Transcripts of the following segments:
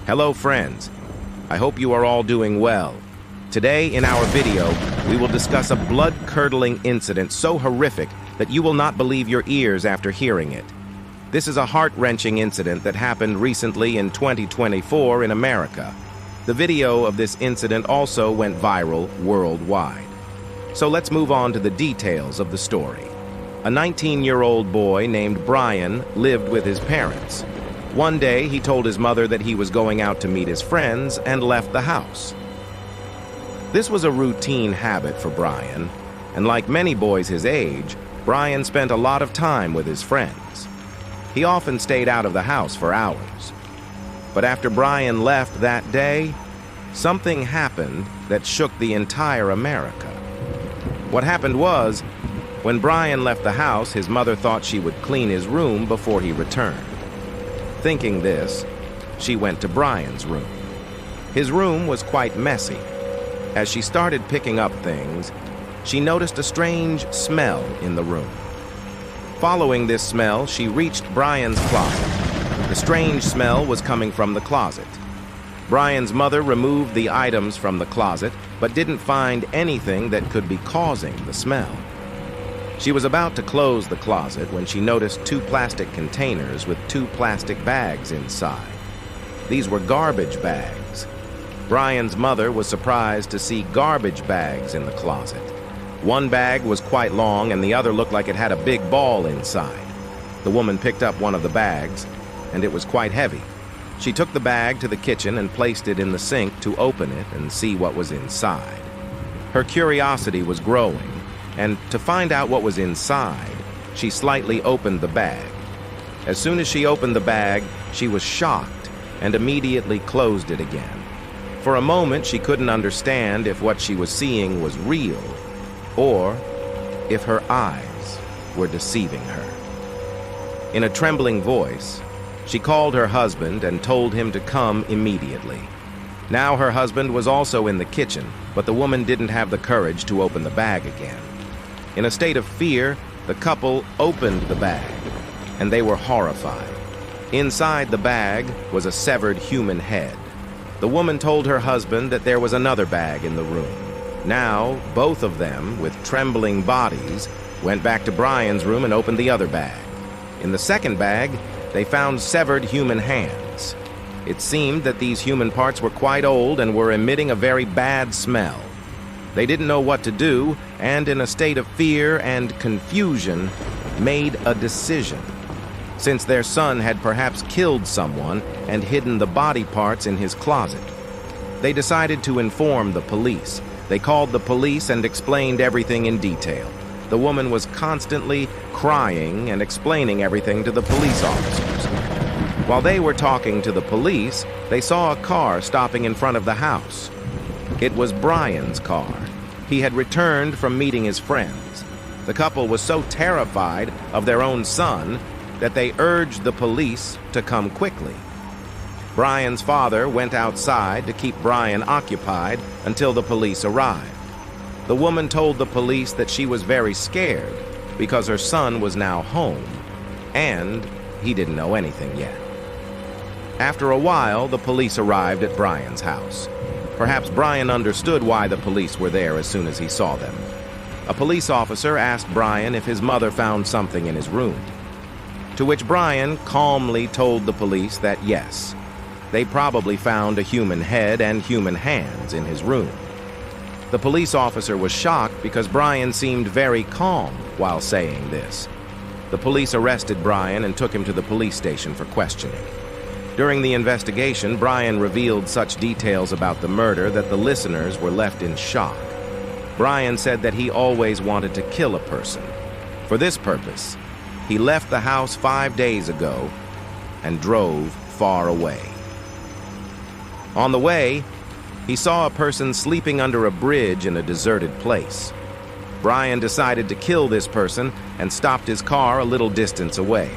Hello friends, I hope you are all doing well. Today in our video, we will discuss a blood-curdling incident so horrific that you will not believe your ears after hearing it. This is a heart-wrenching incident that happened recently in 2024 in America. The video of this incident also went viral worldwide. So let's move on to the details of the story. A 19-year-old boy named Brian lived with his parents. One day, he told his mother that he was going out to meet his friends and left the house. This was a routine habit for Brian, and like many boys his age, Brian spent a lot of time with his friends. He often stayed out of the house for hours. But after Brian left that day, something happened that shook the entire America. What happened was, when Brian left the house, his mother thought she would clean his room before he returned. Thinking this, she went to Brian's room. His room was quite messy. As she started picking up things, she noticed a strange smell in the room. Following this smell, she reached Brian's closet. The strange smell was coming from the closet. Brian's mother removed the items from the closet, but didn't find anything that could be causing the smell. She was about to close the closet when she noticed two plastic containers with two plastic bags inside. These were garbage bags. Brian's mother was surprised to see garbage bags in the closet. One bag was quite long and the other looked like it had a big ball inside. The woman picked up one of the bags, and it was quite heavy. She took the bag to the kitchen and placed it in the sink to open it and see what was inside. Her curiosity was growing, and to find out what was inside, she slightly opened the bag. As soon as she opened the bag, she was shocked and immediately closed it again. For a moment, she couldn't understand if what she was seeing was real or if her eyes were deceiving her. In a trembling voice, she called her husband and told him to come immediately. Now her husband was also in the kitchen, but the woman didn't have the courage to open the bag again. In a state of fear, the couple opened the bag, and they were horrified. Inside the bag was a severed human head. The woman told her husband that there was another bag in the room. Now, both of them, with trembling bodies, went back to Brian's room and opened the other bag. In the second bag, they found severed human hands. It seemed that these human parts were quite old and were emitting a very bad smell. They didn't know what to do, and in a state of fear and confusion, made a decision. Since their son had perhaps killed someone and hidden the body parts in his closet, they decided to inform the police. They called the police and explained everything in detail. The woman was constantly crying and explaining everything to the police officers. While they were talking to the police, they saw a car stopping in front of the house. It was Brian's car. He had returned from meeting his friends. The couple was so terrified of their own son that they urged the police to come quickly. Brian's father went outside to keep Brian occupied until the police arrived. The woman told the police that she was very scared because her son was now home, and he didn't know anything yet. After a while, the police arrived at Brian's house. Perhaps Brian understood why the police were there as soon as he saw them. A police officer asked Brian if his mother found something in his room, to which Brian calmly told the police that yes, they probably found a human head and human hands in his room. The police officer was shocked because Brian seemed very calm while saying this. The police arrested Brian and took him to the police station for questioning. During the investigation, Brian revealed such details about the murder that the listeners were left in shock. Brian said that he always wanted to kill a person. For this purpose, he left the house 5 days ago and drove far away. On the way, he saw a person sleeping under a bridge in a deserted place. Brian decided to kill this person and stopped his car a little distance away.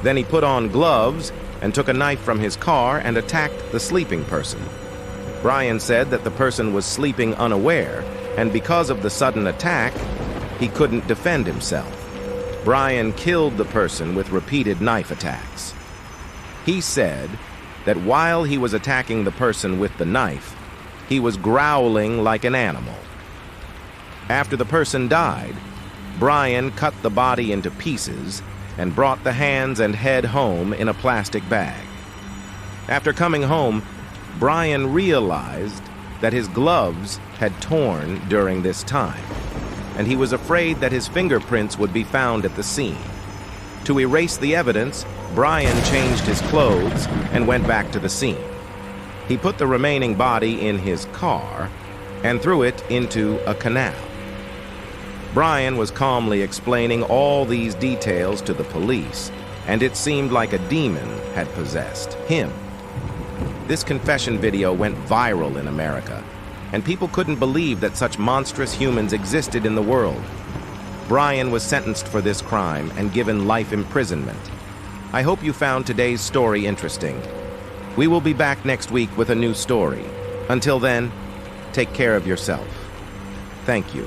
Then he put on gloves and took a knife from his car and attacked the sleeping person. Brian said that the person was sleeping unaware, and because of the sudden attack, he couldn't defend himself. Brian killed the person with repeated knife attacks. He said that while he was attacking the person with the knife, he was growling like an animal. After the person died, Brian cut the body into pieces and brought the hands and head home in a plastic bag. After coming home, Brian realized that his gloves had torn during this time, and he was afraid that his fingerprints would be found at the scene. To erase the evidence, Brian changed his clothes and went back to the scene. He put the remaining body in his car and threw it into a canal. Brian was calmly explaining all these details to the police, and it seemed like a demon had possessed him. This confession video went viral in America, and people couldn't believe that such monstrous humans existed in the world. Brian was sentenced for this crime and given life imprisonment. I hope you found today's story interesting. We will be back next week with a new story. Until then, take care of yourself. Thank you.